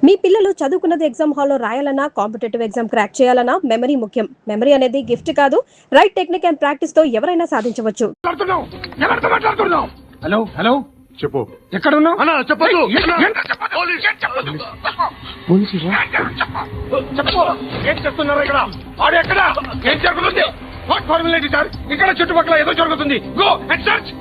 మీ పిల్లలు చదువుకున్నది ఎగ్జామ్ హాల్లో రాయాలన్నా కాంపిటేటివ్ ఎగ్జామ్ క్రాక్ చేయాలన్నా మెమరీ ముఖ్యం. మెమరీ అనేది గిఫ్ట్ కాదు, రైట్ టెక్నిక్ అండ్ ప్రాక్టీస్ తో ఎవరైనా సాధించవచ్చు. హలో హలో చెప్పు. ఎక్కడ ఉన్నావు? చెప్పదు. ఏం చేస్తున్నారు ఇక్కడ? ఆడు ఎక్కడ? ఏం జరుగుతుంది? What formulate sir? ఇక్కడ చుట్టుపక్కల ఏదో జరుగుతుంది. Go and search.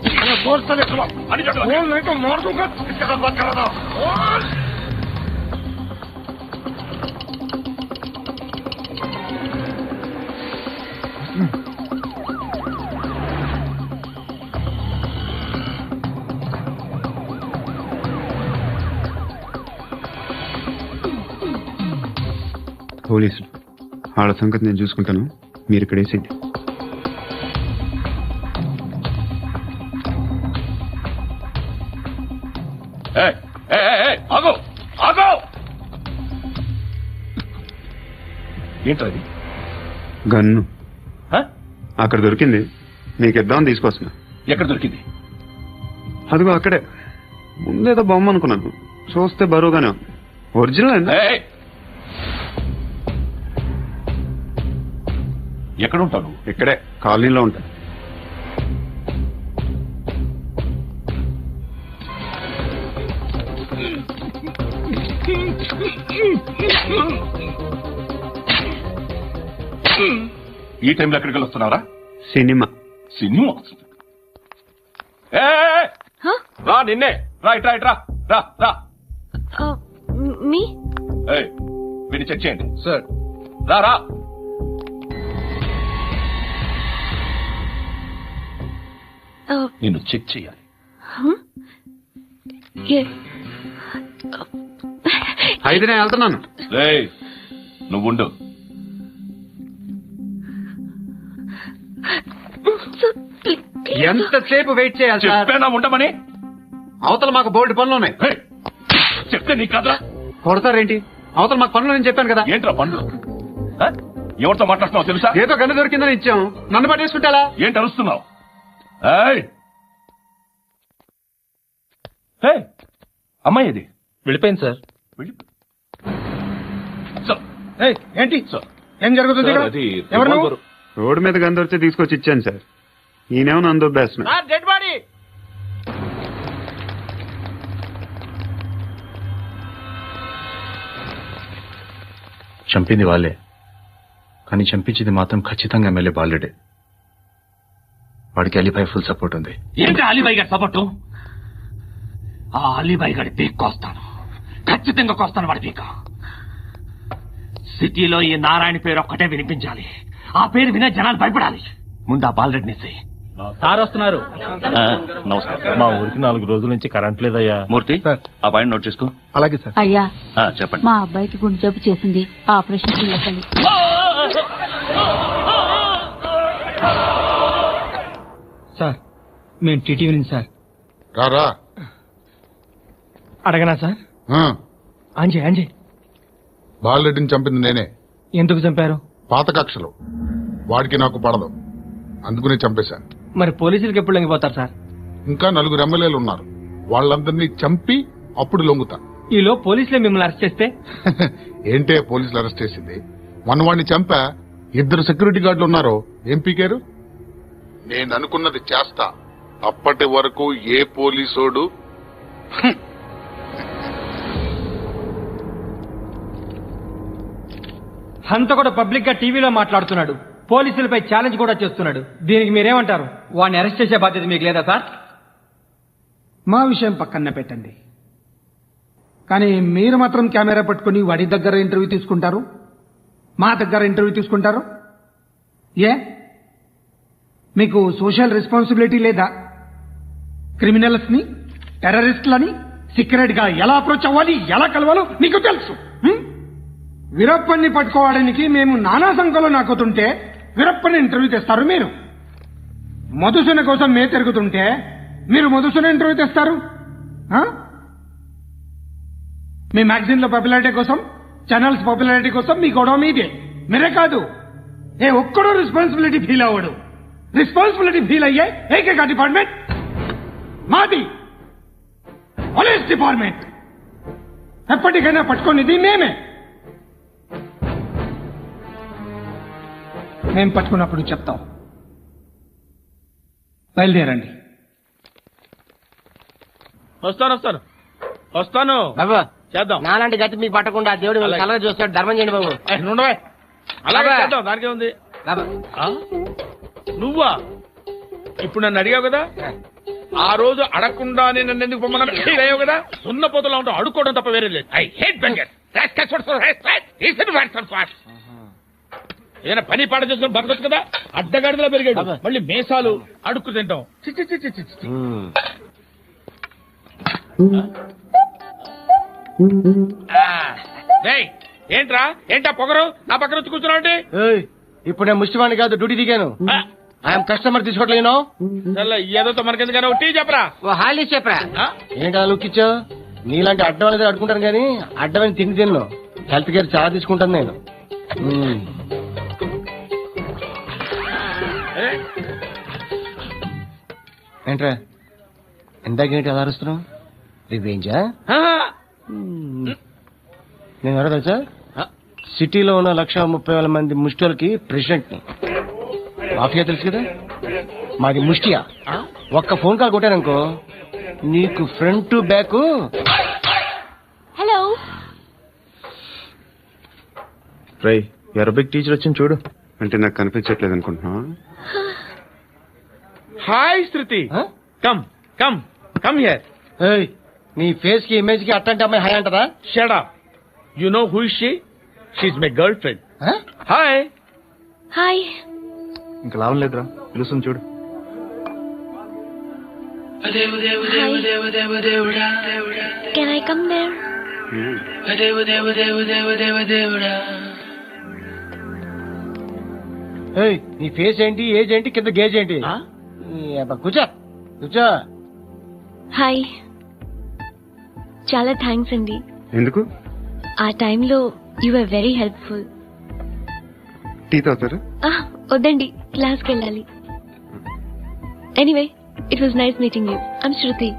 పోలీసులు వాళ్ళ సంగతి నేను చూసుకుంటాను, మీరు ఇక్కడ వేసేయండి. ఏంటది? గన్ను అక్కడ దొరికింది, నీకు ఇద్దామని తీసుకొస్తున్నా. ఎక్కడ దొరికింది? అదిగో అక్కడే. ముందేదో బొమ్మ అనుకున్నాను, చూస్తే బరువుగానే ఉంది. ఒరిజినల్ ఎక్కడ ఉంటాను? ఇక్కడే కాలనీలో ఉంటాను. ఈ టైంలో ఎక్కడికి వస్తున్నారా? సినిమా. సినిమా రా, నిన్నే రా, ఇట్రా ఇట్రా, రా రా. వీడిని చెక్ చేయండి సార్. రా రా. నిన్ను చెక్ చేయాలి. అయితే నేను వెళ్తున్నాను. నువ్వుండు. ఎంతసేపు వెయిట్ చేయాలి? చెప్పేనా ఉండమని? అవతల మాకు బోర్డు పనులు ఉన్నాయి. చెప్తే నీకు కదా కొడతారేంటి? అవతల మాకు పనులు నేను చెప్పాను కదా. ఏంట్రా పనులు? ఎవరితో మాట్లాడుతున్నావు తెలుసా? ఏదో గన్ను దొరికిందని ఇచ్చాం, నన్ను పట్టేసుకుంటా. ఏంటి అరుస్తున్నావు? అమ్మాయి ఇది వెళ్ళిపోయింది సార్. ఏంటి ఏం జరుగుతుంది? రోడ్డు మీద గన్ను దొరికితే తీసుకొచ్చి ఇచ్చాను సార్. ఈయనేమో నన్ను దొబ్బేస్తున్నా. Dead body. చంపింది వాళ్ళే, కానీ చంపించింది మాత్రం ఖచ్చితంగా ఎమ్మెల్యే బాలుడే. వాడికి అలీబాయ్ ఫుల్ సపోర్ట్ ఉంది. ఏంటి అలీబాయ్ గారి సపోర్టు? ఆ అలీబాయ్ గారి పీక్ కోస్తాను, ఖచ్చితంగా కోస్తాను వాడి పీక. సిటీలో ఈ నారాయణ పేరు ఒక్కటే వినిపించాలి. ఆ పేరు వినే జనాలు భయపడాలి. ముందు ఆ బాలరెడ్డిని సార్ వస్తున్నారు. నమస్కారం. మా ఊరికి 4 రోజుల నుంచి కరెంట్ లేదయ్యా. మూర్తి, ఆ పాయింట్ నోట్ చేసుకో. అలాగే సార్. అయ్యా చెప్పండి. మా అబ్బాయికి గుండె జబ్బు చేసింది, ఆపరేషన్ చేయాలి. సార్ మేము టీటీవీ నుంచి సార్. రారా. అడగనా సార్? అంజయ్ బాలరెడ్డిని చంపింది నేనే. ఎందుకు చంపారు? పాత కక్షలు, వాడికి నాకు పడదు, అందుకునే చంపేశాను. మరి పోలీసులకు ఎప్పుడు లొంగిపోతారు సార్? ఇంకా 4 ఎమ్మెల్యేలు ఉన్నారు, వాళ్ళందరినీ చంపి అప్పుడు లొంగుతా. ఈలో పోలీసులే మిమ్మల్ని అరెస్ట్ చేస్తే? ఏంటే పోలీసులు అరెస్ట్ చేసింది? మొన్న వాడిని చంపా, 2 సెక్యూరిటీ గార్డులు ఉన్నారు, ఏం పీకారు? నేను అనుకున్నది చేస్తా, అప్పటి వరకు ఏ పోలీసోడు అంత కూడా పబ్లిక్ గా టీవీలో మాట్లాడుతున్నాడు, పోలీసులపై ఛాలెంజ్ కూడా చేస్తున్నాడు. దీనికి మీరేమంటారు? వాడిని అరెస్ట్ చేసే బాధ్యత మీకు లేదా సార్? మా విషయం పక్కన పెట్టండి, కానీ మీరు మాత్రం కెమెరా పట్టుకుని వాడి దగ్గర ఇంటర్వ్యూ తీసుకుంటారు, మా దగ్గర ఇంటర్వ్యూ తీసుకుంటారు. ఏ మీకు సోషల్ రెస్పాన్సిబిలిటీ లేదా? క్రిమినల్స్ ని, టెర్రరిస్టులని సీక్రెట్ గా ఎలా అప్రోచ్ అవ్వాలి, ఎలా కలవాలో మీకు తెలుసు. వీరప్పన్ని పట్టుకోవడానికి మేము నానా సంఖ్యలో నాకుతుంటే వీరప్పని ఇంటర్వ్యూ తెస్తారు మీరు. మధుసూన కోసం మే తిరుగుతుంటే మీరు మధుసూన ఇంటర్వ్యూ తెస్తారు. మీ మ్యాగజైన్ లో పాపులారిటీ కోసం, ఛానల్స్ పాపులారిటీ కోసం మీ గొడవ మీదే. మీరే కాదు, ఏ ఒక్కడో రెస్పాన్సిబిలిటీ ఫీల్ అవ్వడు. రెస్పాన్సిబిలిటీ ఫీల్ అయ్యే ఏకైక డిపార్ట్మెంట్ మాది, పోలీస్ డిపార్ట్మెంట్. ఎప్పటికైనా పట్టుకునేది మేమే. మేము పట్టుకున్నప్పుడు చెప్తాం. బయలుదేరండి. వస్తాను బాబు చేద్దాం. నాలాంటి గతి మీకు పట్టకుండా దేవుడు కలర్ చూస్తాడు. ధర్మం చేయండి బాబు. అలాగే చేద్దాం, దానికే ఉంది. నువ్వా ఇప్పుడు నన్ను అడిగావు కదా, ఆ రోజు అడగకుండానే నన్ను ఎందుకు పొమ్మన్నా ఫీల్ అయ్యావు కదా. ఉన్న పోతలో ఉంటావు, అడుక్కోవడం తప్ప వేరే లేదు. I hate beggar. ఏదైనా పని పాట చేసుకుని బతకొచ్చు కదా. అడ్డగాడిలో పెరిగాడు, మళ్ళీ మేసాలు అడుక్కు తింటాం. ఏంటా పొగరు నా పక్కన వచ్చి కూర్చున్నావు? ఇప్పుడు నేను ముష్టివాణి కాదు, డ్యూటీ దిగాను. ఐఎమ్ కస్టమర్ తీసుకోవట్లేను. ఏదో మనకెందుకైనా టీ చెప్పరా. హాలీ చెప్పరా. ఏంటా లుక్ ఇచ్చావు? నీలాంటి అడ్డం అనేది అడుకుంటాను కానీ అడ్డమైన తిండి తిన్ను. హెల్త్ కేర్ చాలా తీసుకుంటాను నేను. ఏంట్రా ఇందాకేంటి అలా అరుస్తున్నావు? రివేంజా? నేను ఎవరో తెలుసా? సిటీలో ఉన్న 130,000 మంది ముష్టిలకి ప్రెసిడెంట్ ని. మాఫియా తెలుసు కదా, మాది ముష్టియా. ఒక్క ఫోన్ కాల్ కొట్టాననుకో నీకు ఫ్రంట్ టు బ్యాక్. హలో రై అరబిక్ టీచర్ వచ్చింది చూడు. అంటే నాకు కనిపించట్లేదు అనుకుంటున్నా. Hi Shruti, come come come here. నీ ఫేస్ కి ఇమేజ్ కి అట్టంటే అమ్మాయి హాయ్ అంటదా? Shut up. You know who is she? She is my girlfriend. Hi. Hi. ఇంకా లాభం లేదురా, పిలుస్తుంది చూడు. Can I come there? నీ ఫేస్ ఏంటి, ఏజ్ ఏంటి, కింద గేజ్ ఏంటి? కూర్చో కూర్చో. హాయ్. చాలా థ్యాంక్స్ అండి. ఎందుకు? ఆ టైంలో you are very helpful. Tea తాగుతారా? వద్దండి, క్లాస్కి వెళ్ళాలి. Anyway it was nice meeting you. I'm Shruti.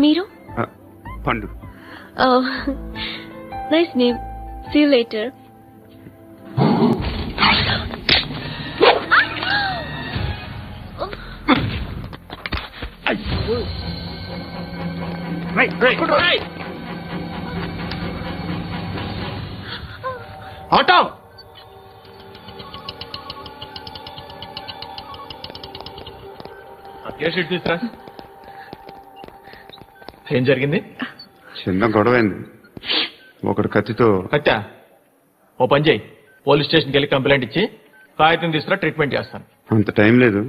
మీరు? పండు. Nice name. See you later. Auto. తీసుకురా. ఏం జరిగింది? చిన్న గొడవైంది. ఒకడు కత్తితో. కట్టా? ఓ పని చేయి, పోలీస్ స్టేషన్కి వెళ్ళి కంప్లైంట్ ఇచ్చి కాగితం తీసుకురా, ట్రీట్మెంట్ చేస్తాను. అంత టైం లేదు,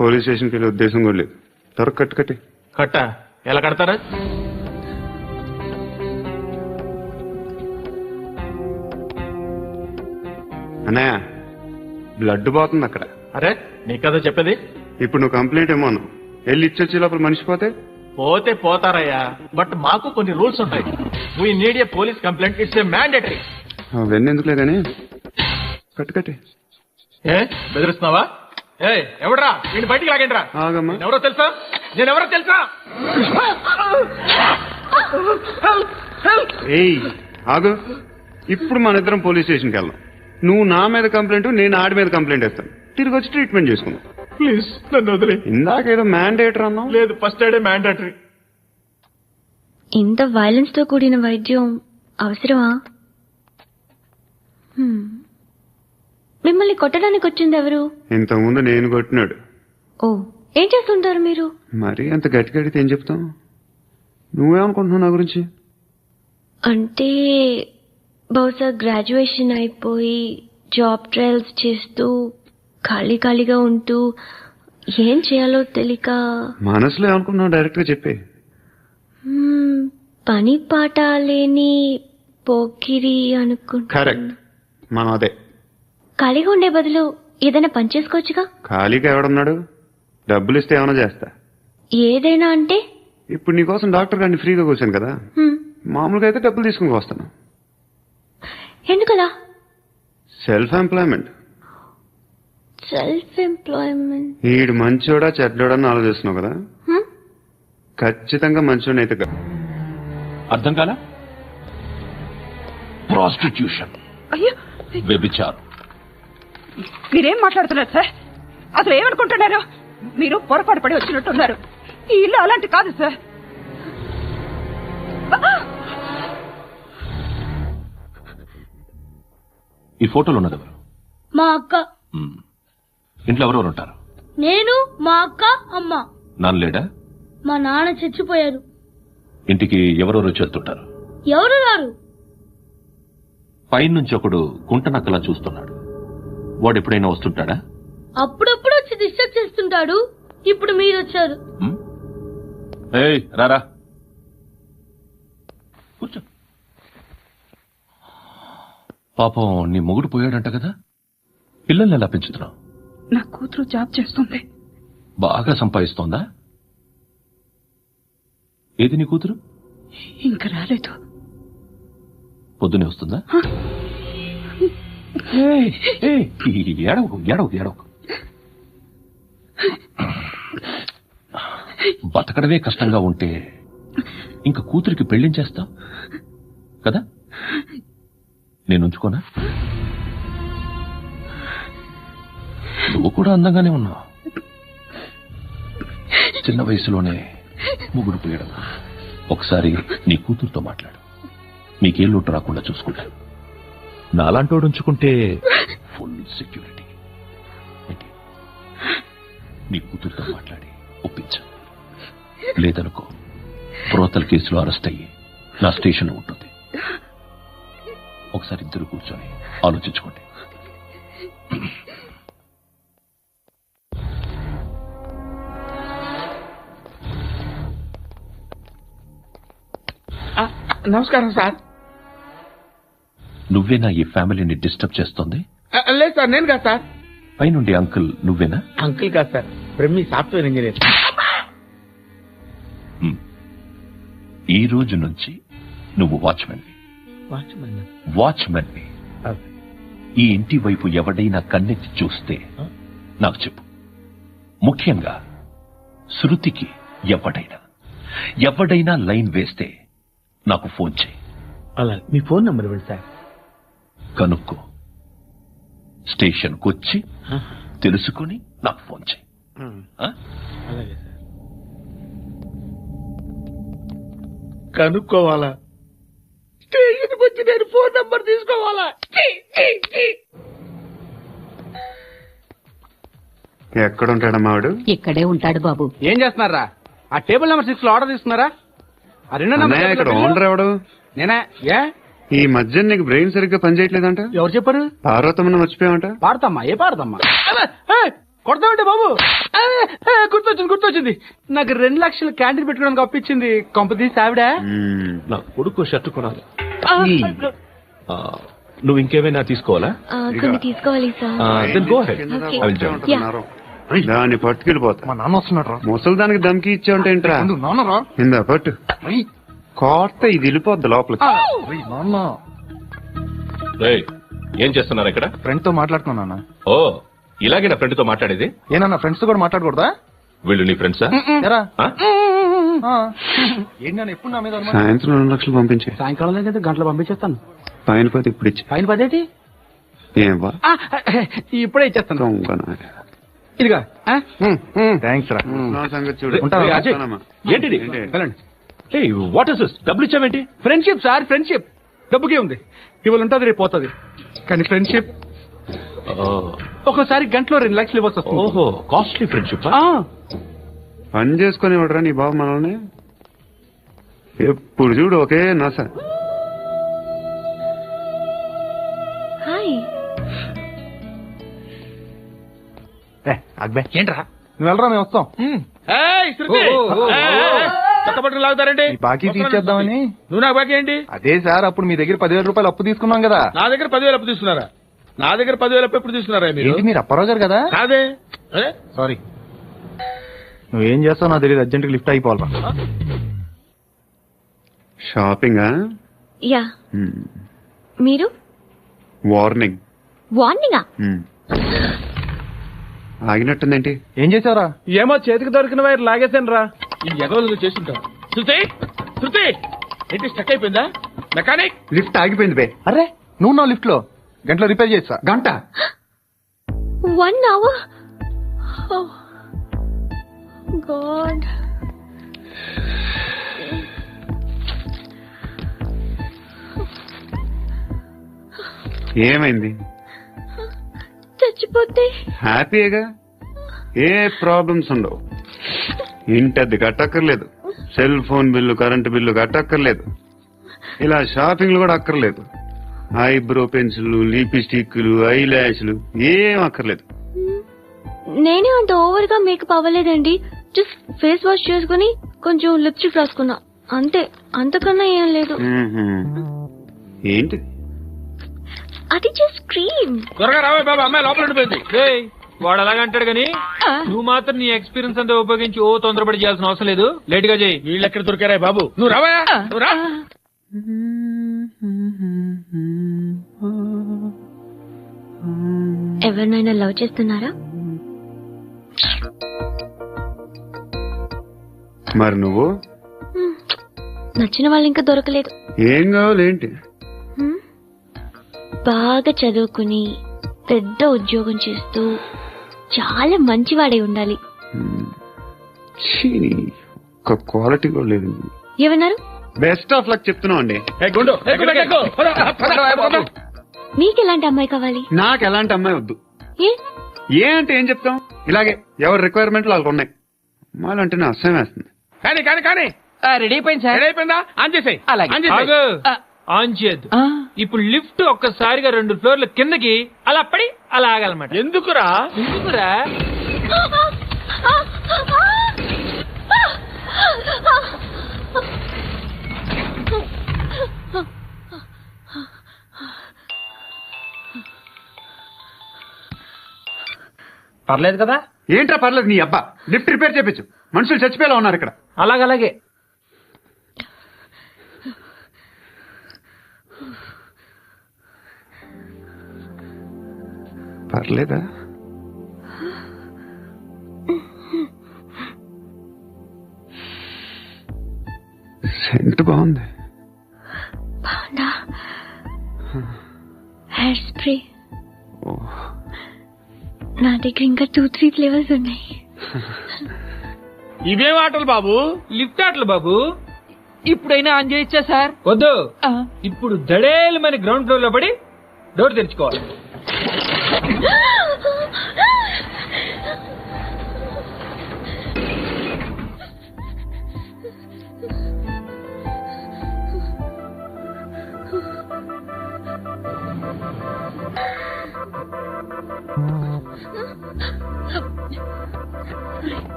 పోలీస్ స్టేషన్కి వెళ్ళే ఉద్దేశం కూడా లేదు. త్వరగా కట్టి. కట్టా? ఎలా కడతారా? అన్నయ్య బ్లడ్ పోతుంది అక్కడ. అరే నీ కదా చెప్పేది. ఇప్పుడు నువ్వు కంప్లైంట్ ఏమో అన్నావు, వెళ్ళి ఇచ్చొచ్చి లోపల మనిషి పోతే పోతే పోతారయ్యా, బట్ మాకు కొన్ని రూల్స్ ఉంటాయి. We need a police complaint, it's a mandatory. అవన్నీ ఎందుకులే కానీ కట్టి. ఏ బెదిరిస్తున్నావా? ఏ ఎవడ్రా వీడిని బయటికి లాగండి రా. ఆగమ్మా. ఎవరో తెలుసా? నేనెవరో తెలుసా? ఏయ్ ఆగు. ఇప్పుడు మన ఇద్దరం పోలీస్ స్టేషన్కి వెళ్దాం. నువ్వు నా మీద కంప్లైంట్, నేను ఆడి మీద కంప్లైంట్ వేస్తాను. తిరిగి వచ్చి ట్రీట్మెంట్ చేసుకుందాం. ప్లీజ్ నన్ను వదిలే. ఇందాకేదో మ్యాండేటర్ అన్నావు. లేదు, ఫస్ట్ ఎయిడే మ్యాండేటరీ. ఇంత వైలెన్స్ తో కూడిన వైద్యం అవసరమా? మిమ్మల్ని కొట్టడానికి వచ్చింది ఎవరు? ఇంతకుముందు నేను కొట్టినాడు. ఓ, ఏం చేస్తుంటారు మీరు? మరి అంత గట్టి గడితే ఏం చెప్తాం? నువ్వేమనుకుంటున్నావు నా గురించి? అంటే బహుశా గ్రాడ్యుయేషన్ అయిపోయి జాబ్ ట్రయల్స్ చేస్తూ ఖాళీగా ఉంటూ ఏం చేయాలో తెలియక. మనసులో ఏమనుకుంటున్నావు డైరెక్ట్ గా చెప్పే. పని పాట లేని పోకిరి అనుకుంటా. కరెక్ట్, మనం అదే. ఖాళీగా ఉండే బదులు ఏదైనా పని చేసుకోవచ్చుగా. ఖాళీగా ఎవడన్నాడు? డబ్బులు ఇస్తే ఏమైనా చేస్తా. ఏదైనా అంటే? ఇప్పుడు నీకోసం డాక్టర్ గారిని ఫ్రీగా కూర్చాను కదా, మామూలుగా అయితే డబ్బులు తీసుకుని వస్తాను. ఎందుకలా? Self employment. Self employment. ఈడు మంచోడా చెడ్డోడా అని ఆలోచిస్తున్నావు కదా, ఖచ్చితంగా మంచోడని అయితే కాదు. అర్థం కాలా? ప్రాస్టిట్యూషన్, వ్యభిచారం. మీరేం మాట్లాడుతున్నారు సార్? అసలు ఏమనుకుంటున్నారు? మీరు పొరపాటు పడి వచ్చినట్టున్నారు. ఈ ఇల్లు అలాంటి కాదు సార్. ఈ ఫోటోలు ఉన్నది ఎవరు? మా అక్క. ఇంట్లో ఎవరెవరు ఉంటారు? నేను, మా అక్క, అమ్మ. నాన్న లేడా? మా నాన్న చచ్చిపోయారు. ఇంటికి ఎవరెవరు చేస్తుంటారు? ఎవరు రారు. పైనుంచి ఒకడు గుంట నక్కలా చూస్తున్నాడు. వాడు ఎప్పుడైనా వస్తుంటాడా? అప్పుడప్పుడు వచ్చి డిస్టర్బ్ చేస్తుంటాడు. ఇప్పుడు మీరు వచ్చారు. ఏయ్ రారా, కూర్చో. పాపం నీ మొగుడు పోయాడంట కదా, పిల్లల్ని ఎలా పెంచుతున్నావు? నా కూతురు జాబ్ చేస్తుంది. బాగా సంపాదిస్తోందా? ఏది నీ కూతురు? ఇంకా రాలేదు. పొద్దునే వస్తుందా? ఏడవకు ఏడవకు ఏడవకు. బతకడమే కష్టంగా ఉంటే ఇంకా కూతురికి పెళ్లించేస్తావు కదా? నేను ఉంచుకోనా? నువ్వు కూడా అందంగానే ఉన్నావు. చిన్న వయసులోనే ముగ్గురు పోయడం. ఒకసారి నీ కూతురుతో మాట్లాడు, నీకే లోటు రాకుండా చూసుకుంటాను. నాలాంటోడు ఉంచుకుంటే ఫుల్ సెక్యూరిటీ. నీ కూతురుతో మాట్లాడి ఒప్పించు. లేదనుకో ప్రోతల కేసులో అరెస్ట్ అయ్యి నా స్టేషన్లో ఉంటుంది. ఒకసారి ఇద్దరు కూర్చొని ఆలోచించుకోండి. నమస్కారం సార్. నువ్వేనా ఈ ఫ్యామిలీని డిస్టర్బ్ చేస్తోంది? లేదు సార్, నేను కాదు సార్. పైనుండి అంకుల్ నువ్వేనా? అంకుల్ కాదు సార్, బ్రహ్మి సాఫ్ట్వేర్ ఇంజనీర్. ఈ రోజు నుంచి నువ్వు వాచ్మెన్వి. వాచ్మెన్వి. ఈ ఇంటి వైపు ఎవడైనా కన్నెత్తి చూస్తే నాకు చెప్పు. ముఖ్యంగా శృతికి ఎవడైనా లైన్ వేస్తే నాకు ఫోన్ చేయి. అలా మీ ఫోన్ నంబర్ ఇవ్వండి సార్. కనుక్కో, స్టేషన్కి వచ్చి తెలుసుకుని నాకు ఫోన్ చేయి. అలాగే సార్. కనుక్కోవాలా? స్టేషన్కి వచ్చి నేను ఫోన్ నంబర్ తీసుకోవాలా? ఎక్కడ ఉంటాడమ్మా వాడు? ఇక్కడే ఉంటాడు బాబు. ఏం చేస్తున్నారా? ఆ టేబుల్ నెంబర్ 6 లో ఆర్డర్ తీసుకున్నారా? ఆ 2 నెంబర్ ఇక్కడ ఓనర్ ఎవడు? నేనే. ఏ ఈ మధ్య నీకు బ్రెయిన్ సరిగ్గా పనిచేయట్లేదంట. ఎవరు చెప్పారు? పార్వతమ్మను మర్చిపోయామంట. పాడతామ్మా? ఏ పాడతామ్మా? కొడతామంటే బాబు. గుర్తొచ్చింది. నాకు 2 లక్షలు క్యాంటీన్ పెట్టుకోవడానికి అప్పించింది. కొంపతీసి ఆవిడ. నా కొడుకు షర్ట్ కొనాలి. నువ్వు ఇంకేమైనా తీసుకోవాలా? కొన్ని తీసుకోవాలి సార్. దాన్ని పట్టుకెళ్ళిపోతా. మా నాన్న వస్తున్నాడు. ముసలి దానికి దమ్కి ఇచ్చావంటే ఏంట్రా? ఇందా పట్టు. కోట ఇది వెళ్ళిపోద్ది లోపలికి. ఏం చేస్తున్నారు ఇక్కడ? ఫ్రెండ్ తో మాట్లాడుతున్నా. ఓ, ఇలాగే నా ఫ్రెండ్ తో మాట్లాడేది? ఏనా ఫ్రెండ్స్ తో కూడా మాట్లాడకూడదా? వీళ్ళు నీ ఫ్రెండ్సా? ఎప్పుడు నా మీద సాయంత్రం 2 లక్షలు పంపించే. సాయంకాలం దగ్గర గంటలు పంపించేస్తాను. పైన పోతే ఇప్పుడు ఇచ్చి. పైన 10 ఏంటి? ఏం బా ఇప్పుడే ఇచ్చేస్తాను. ఇదిగా థ్యాంక్స్ రా. సంగతి చూడు. ఏంటిది? What is this? డబ్బులు ఇచ్చావేంటి? Friendship sir, friendship. డబ్బుకే ఉంది, ఇవాళ ఉంటుంది రేపు పోతుంది. కానీ ఫ్రెండ్షిప్ ఒక్కోసారి గంటలో 2 లక్షలు ఇవ్వాల్సి వస్తుంది. ఓహో, కాస్ట్లీ ఫ్రెండ్షిప్. పని చేసుకుని వాడరా నీ బాబు మనల్ని. ఎప్పుడు చూడు ఒకే నాస. హాయ్. ఏంట్రా? నువ్వు వెళ్ళరా, మేము వస్తాం. లాగుతారండి. బాకీ తీర్చేద్దామని. నువ్వు నాకు బాకీ ఏంటి? అదే సార్, అప్పుడు మీ దగ్గర 10,000 రూపాయలు అప్పు తీసుకున్నాం కదా. నా దగ్గర 10,000 అప్పు తీసుకున్నారా? నా దగ్గర 10,000 అప్పు ఎప్పుడు తీసుకున్నారా మీరు అప్పారావు గారు కదా? కాదే. సారీ. నువ్వేం చేస్తావు నాకు తెలియదు, అర్జెంట్ లిఫ్ట్ అయిపోవాలరా. షాపింగా? యా. మీరు? వార్నింగ్. వార్నింగా? ఆగినట్టుందేంటి? ఏం చేసావురా? ఏమో చేతికి దొరికిన వైర్ లాగేసాను రా. ఈ ఎగవలు చేస్తుంటావు. శృతి శృతి ఏంటి స్టక్ అయిపోయిందా? మెకానిక్ లిఫ్ట్ ఆగిపోయింది బే. అరే నువ్వు నా లిఫ్ట్ లో గంటలో రిపేర్ చేస్తా. గంట 1 hour? Oh, God. ఏమైంది? చచ్చిపోతే హ్యాపీగా, ఏ ప్రాబ్లమ్స్ ఉండవు. ఇంటి అద్దె కట్టక్కర్లేదు, cell phone bill current bill కట్టక్కర్లేదు, ఇలా షాపింగ్లు కూడా అక్కర్లేదు. ఐబ్రో పెన్సిల్, లిప్స్టిక్లు, ఐ ల్యాష్లు ఏం అక్కర్లేదు. నేనే అంత ఓవర్ గా మేకప్ అవ్వలేదండి. జస్ట్ ఫేస్ వాష్ చేసుకుని కొంచెం లిప్స్టిక్ రాసుకున్నా అంతే, అంతకన్నా ఏం లేదు. ఏంటి అది జస్ట్ క్రీమ్. త్వరగా రావే బాబా, అమ్మాయి లోపల ఉండిపోయింది. వాడు అలాగంటాడు గాని నువ్వు మాత్రం నీ ఎక్స్పీరియన్స్ అంతా ఉపయోగించి తొందరపడి చేయాల్సిన అవసరం లేదు. లేట్ గా చేయి. వీళ్ళు ఎక్కడ దొరికారా బాబు? నువ్వు రావా, నువ్వు రా. ఎవరినైనా లవ్ చేస్తున్నారా? మరి నువ్వు? నచ్చిన వాళ్ళు ఇంకా దొరకలేదు. ఏం కావాలేంటి? బాగా చదువుకుని పెద్ద ఉద్యోగం చేస్తూ చాలా మంచివాడై ఉండాలి. ఒక క్వాలిటీ కూడా లేదు. ఏమన్నారు? బెస్ట్ ఆఫ్ లక్ చెప్తున్నావు అండి. మీకు ఎలాంటి అమ్మాయి కావాలి? నాకు ఎలాంటి అమ్మాయి వద్దు. ఏ అంటే ఏం చెప్తాం, ఇలాగే ఎవరి రిక్వైర్మెంట్లు వాళ్ళకు ఉన్నాయి. అమ్మాయిలు అంటే నా అసహ్యం వేస్తుంది. కానీ కానీ కానీ రెడీ అయిపోయింది సార్. రెడీ అయిపోయిందా? ఆన్ చేసేయ్. ఆన్ చేయద్దు. ఇప్పుడు లిఫ్ట్ ఒక్కసారిగా 2 ఫ్లోర్ల కిందకి అలా పడి అలా ఆగాలన్నమాట. ఎందుకురా? ఎందుకురా? పర్లేదు కదా? ఏంట్రా పర్లేదు నీ అబ్బా. లిఫ్ట్ రిపేర్ చేపించు, మనుషులు చచ్చిపోయేలా ఉన్నారు ఇక్కడ. అలాగే పర్లేదా? సెంట్ బాగుంది. బాగుందా? హెయిర్ స్ప్రే నా దగ్గర ఇంకా 2-3 ఫ్లేవర్స్ ఉన్నాయి. ఇవేం ఆటలు బాబు? లిఫ్ట్ ఆటలు బాబు. ఇప్పుడైనా ఆన్ చేయొచ్చా సార్? వద్దు. ఇప్పుడు దడేలు మన గ్రౌండ్ ఫ్లోర్ లో పడి డోర్ తెరుచుకోవాలి.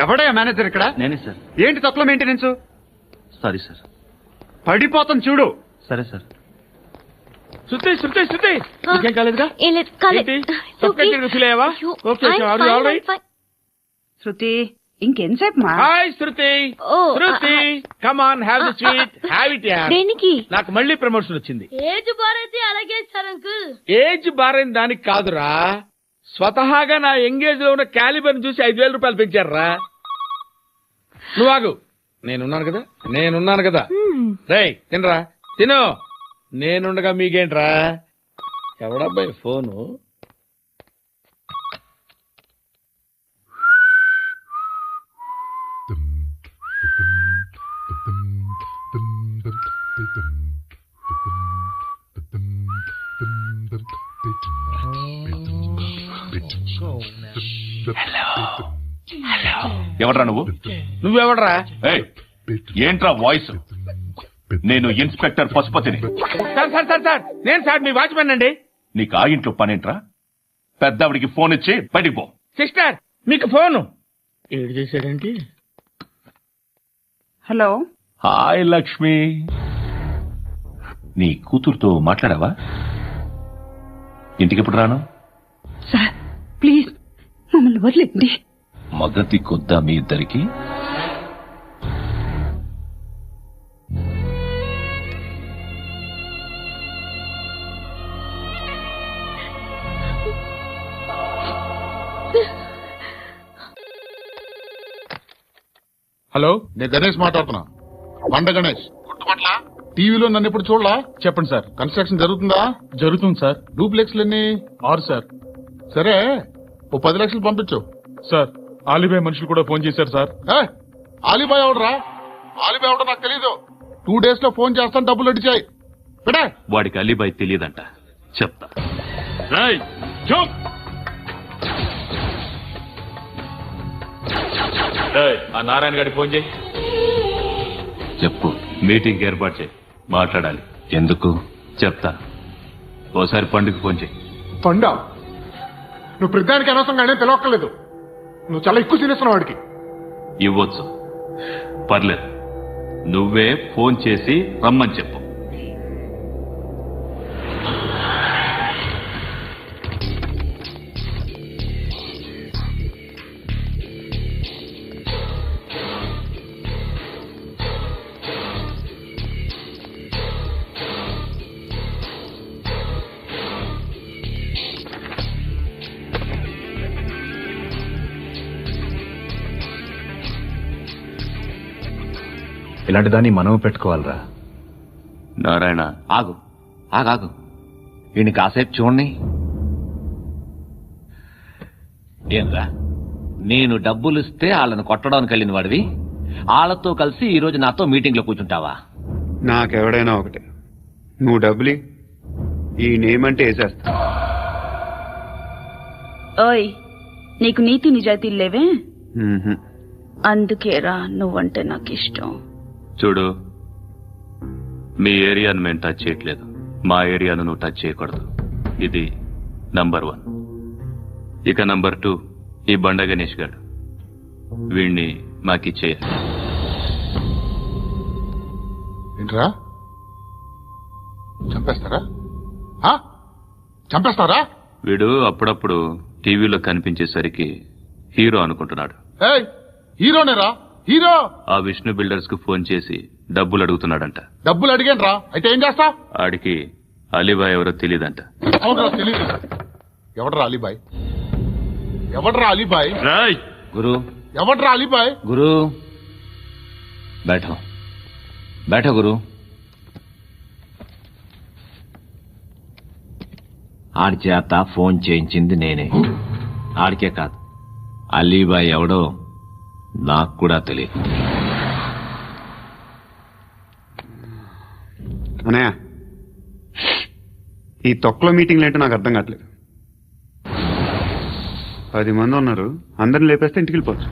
ఎవడయ్యా మేనేజర్ ఇక్కడ? నేనే సార్. ఏంటి తక్కువ మెయింటెనెన్స్? Sorry sir. పడిపోతాం చూడు. సరే సార్. శృతి శృతి శృతి ఇంకేం కాలేదుగా? ఏం లేదు, కాలేదు. ఫీల్ అయ్యావా? ఓకే, శృతి ఇంకెంతసేపు మా? Hi Shruti. Shruti come on, have the sweet, have it యార్. దేనికి? నాకు మళ్ళీ ప్రమోషన్ వచ్చింది. ఏజ్ బారైతే అలాగే సార్ అంకుల్. ఏజ్ బారైన దానికి కాదురా, స్వతహాగా నా ఎంగేజ్ లో ఉన్న క్యాలిబర్ చూసి 5,000 రూపాయలు పెంచారా. నువ్వు ఆగు, నేనున్నాను కదా. రేయ్ తినరా, తిను. నేనుండగా మీకేంట్రా? ఎవడబ్బాయి ఫోను? ఎవడ్రా నువ్వు? నువ్వెవడ్రా? ఏంట్రా వాయిస్? నేను ఇన్స్పెక్టర్ పశుపతిని. సార్ నేను సార్ మీ వాచ్మెన్ అండి. నీకు ఆ ఇంట్లో పనేంట్రా? పెద్దవిడికి ఫోన్ ఇచ్చి బయటికి పో. సిస్టర్ మీకు ఫోను. ఏడు చేశాడేంటి? హలో. హాయ్ లక్ష్మి, నీ కూతురుతో మాట్లాడావా? ఇంటికి ఎప్పుడు రాను? సార్ ప్లీజ్ మమ్మల్ని వదిలేండి. మగతి కొద్దా మీ ఇద్దరికి? హలో, నేను గణేష్ మాట్లాడుతున్నా. బండ గణేష్ గుర్తుపట్ల టీవీలో నన్ను ఎప్పుడు చూడలా? చెప్పండి సార్. కన్స్ట్రక్షన్ జరుగుతుందా? జరుగుతుంది సార్. డూప్లెక్స్లు ఎన్ని? 6 సార్. సరే, ఓ 10 లక్షలు పంపించు. సార్, ఆలిబాయ్ మనుషులు కూడా ఫోన్ చేశారు సార్. ఆలిబాయ్ ఎవడరా? ఆలిబాయ్ ఎవడో నాకు తెలీదు. 2 days లో ఫోన్ చేస్తాను, డబ్బులు అడిచాయి. వాడికి అలీబాయ్ తెలియదంట, చెప్తా. ఆ నారాయణ గారికి ఫోన్ చేయి. చెప్పు. మీటింగ్ ఏర్పాటు చేయి, మాట్లాడాలి. ఎందుకు చెప్తా. ఓసారి పండుగ ఫోన్ చేయి. పండా, నువ్వు ప్రతిదానికి అనవసరంగానే పిలవక్కర్లేదు. నువ్వు చాలా ఎక్కువ తినేస్తున్నావు వాడికి. ఇవ్వచ్చు, పర్లేదు. నువ్వే ఫోన్ చేసి రమ్మని చెప్పు. ఇలాంటి దాన్ని మనం పెట్టుకోవాలరా. నారాయణ, ఆగు ఆగాగు. ఈయన కాసేపు చూడండి. ఏంరా, నేను డబ్బులిస్తే వాళ్ళని కొట్టడానికి వెళ్ళిన వాడివి, వాళ్ళతో కలిసి ఈ రోజు నాతో మీటింగ్ లో కూర్చుంటావా? నాకెవడైనా ఒకటే. నువ్వు డబ్బులి, ఈ నేమంటే వేసేస్తా. ఓయ్, నీకు నీతి నిజాయితీలు లేవే? అందుకేరా నువ్వంటే నాకు ఇష్టం. చూడు, మీ ఏరియాను మేము టచ్ చేయట్లేదు, మా ఏరియాను నువ్వు టచ్ చేయకూడదు. ఇది నంబర్ 1. ఇక నంబర్ 2, ఈ బండ గణేష్ గారు, వీణ్ణి మాకిచ్చేయాలి. ఏంట్రా, చంపేస్తారా? చంపేస్తారా? వీడు అప్పుడప్పుడు టీవీలో కనిపించేసరికి హీరో అనుకుంటున్నాడు. హీరోనేరా, హీరో. ఆ విష్ణు బిల్డర్స్ కు ఫోన్ చేసి డబ్బులు అడుగుతున్నాడంట. డబ్బులు అడిగాను, అయితే ఏం చేస్తా? ఆడికి అలీబాయ్ ఎవరో తెలియదంట. అవునరా, తెలీదు. ఎవడరా అలీబాయ్? ఎవడరా అలీబాయ్? గురు, ఎవడరా అలీబాయ్? గురు, బైఠో బైఠో గురు. ఆడి చేత ఫోన్ చేయించింది నేనే. ఆడికే కాదు, అలీబాయ్ ఎవడో నాకు కూడా తెలియదు. అన్నయ్య, ఈ తొక్కలో మీటింగ్లు ఏంటో నాకు అర్థం కావట్లేదు. 10 మంది ఉన్నారు, అందరిని లేపేస్తే ఇంటికి వెళ్ళిపోవచ్చు.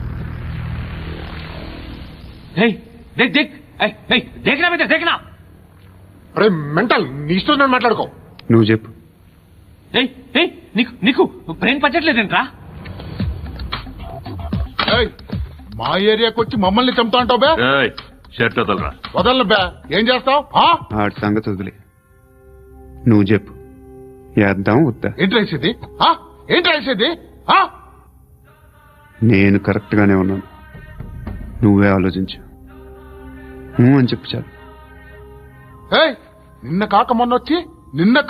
మెంటల్, నీ ఇష్టం నేను మాట్లాడుకో. నువ్వు చెప్పు. నీకు బ్రెయిన్ పచ్చట్లేదంట్రా? మా ఏరియాకి వచ్చి మమ్మల్ని చంపుతా అంటావు బే? షర్ట్ వదలరా. వదలను బే. ఏం చేస్తావు? ఆడి సంగతి వదిలే, నువ్వు చెప్పు. వేద్దాం వద్దా? ఏంటి రాసేది? ఏంటి రాసేది? నేను కరెక్ట్ గానే ఉన్నాను, నువ్వే ఆలోచించు. అని చెప్పు చాలు. నిన్న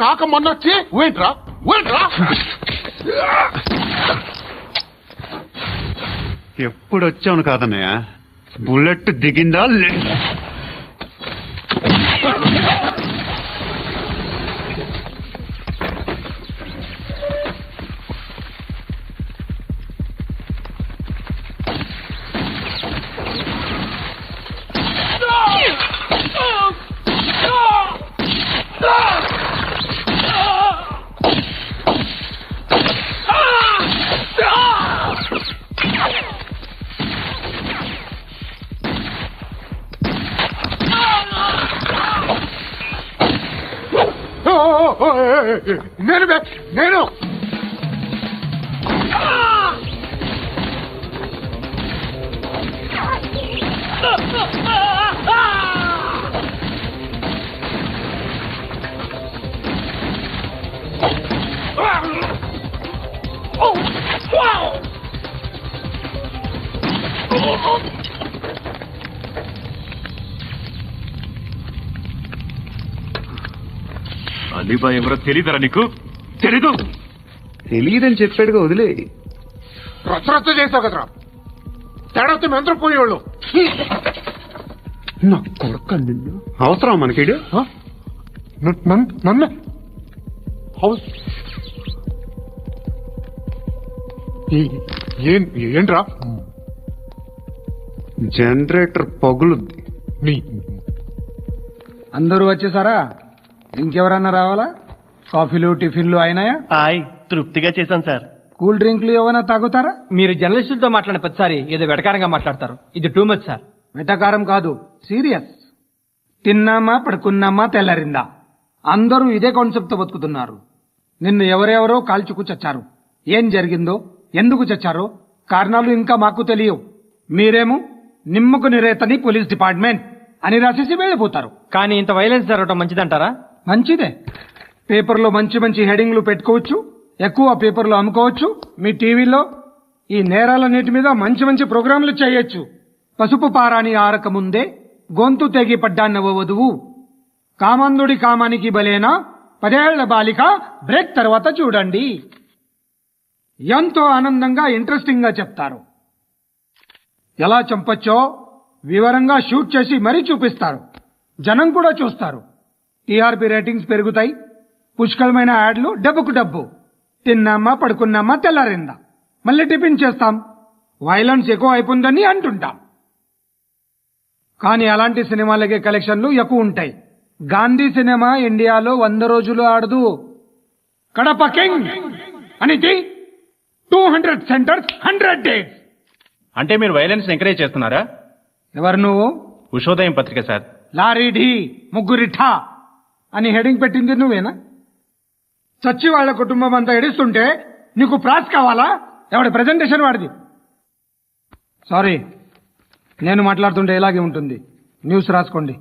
కాక మొన్నొచ్చి ఊయంట్రా. ఎప్పుడు వచ్చావును కాదన్నయ్య, బుల్లెట్ దిగిందా లేదా? నేను అలీబాయ్ ఎవరో తెలీదరా నీకు? తెలియదని చెప్పాడుగా, వదిలే. రచ్చ చేసావు కదరా. తేడా వస్తే మేము అందరం పోయేవాళ్ళు. నా కొడుకు అవసరం మనకిడు. నన్ను హౌస్ ఏంట్రా? జనరేటర్ పగులుద్ది. అందరూ వచ్చేసారా? ఇంకెవరన్నా రావాలా? కాఫీలు టిఫిన్లు అయినాయా? తృప్తిగా చేశాను సార్. కూల్ డ్రింక్లు ఏమైనా తాగుతారా? మీరు జర్నలిస్టులతో మాట్లాడిన ప్రతిసారి ఏదో వెటకారంగా మాట్లాడతారు. ఇది టూ మచ్ సార్. వెటకారం కాదు, సీరియస్. తిన్నామా పడుకున్నామా తెల్లరిందా, అందరూ ఇదే కాన్సెప్ట్ తో బతుకుతున్నారు. నిన్ను ఎవరెవరో కాల్చుకు చచ్చారు. ఏం జరిగిందో, ఎందుకు చచ్చారో కారణాలు ఇంకా మాకు తెలియవు. మీరేమో నిమ్మకు నిరేతని పోలీస్ డిపార్ట్మెంట్ అని రాసేసి వెళ్ళిపోతారు. కానీ ఇంత వైలెన్స్ జరగడం మంచిదంటారా? మంచిదే. పేపర్లో మంచి మంచి హెడింగ్లు పెట్టుకోవచ్చు, ఎక్కువ పేపర్లు అమ్ముకోవచ్చు. మీ టీవీలో ఈ నేరాలన్నిటి మీద మంచి మంచి ప్రోగ్రాంలు చేయొచ్చు. పసుపు పారాని ఆరక ముందే గొంతు తెగి పడ్డాన్నవ వధువు, కామందుడి కామానికి బలేనా 10 ఏళ్ల బాలిక బ్రేక్ తర్వాత చూడండి. ఎంతో ఆనందంగా ఇంట్రెస్టింగ్ గా చెప్తారు. ఎలా చంపొచ్చో వివరంగా షూట్ చేసి మరీ చూపిస్తారు. జనం కూడా చూస్తారు. టీఆర్పీ రేటింగ్స్ పెరుగుతాయి. పుష్కలమైన యాడ్లు, డబ్బుకు డబ్బు. తిన్నామా పడుకున్నామా తెల్లారిందా, మళ్ళీ టిఫిన్ చేస్తాం. వైలెన్స్ ఎక్కువ అయిపోయిందని అంటుంటాం. కానీ అలాంటి సినిమాలకే కలెక్షన్లు ఎక్కువ ఉంటాయి. గాంధీ సినిమా ఇండియాలో 100 రోజులు ఆడదు. కడప కింగ్ అనేది 200 సెంటర్స్ 100 డేస్. అంటే మీరు వైలెన్స్ ఎంకరేజ్ చేస్తున్నారా? ఎవరు నువ్వు? ఉషోదయం పత్రిక సార్. లారీ ఢీ ముగ్గురిఠా అని హెడింగ్ పెట్టింది నువ్వేనా? చచ్చి వాళ్ళ కుటుంబం అంతా ఎడుస్తుంటే నీకు ప్రాస్ కావాలా? ఎవడి ప్రెజెంటేషన్ వాడిది. సారీ, నేను మాట్లాడుతుంటే ఇలాగే ఉంటుంది. న్యూస్ రాసుకోండి.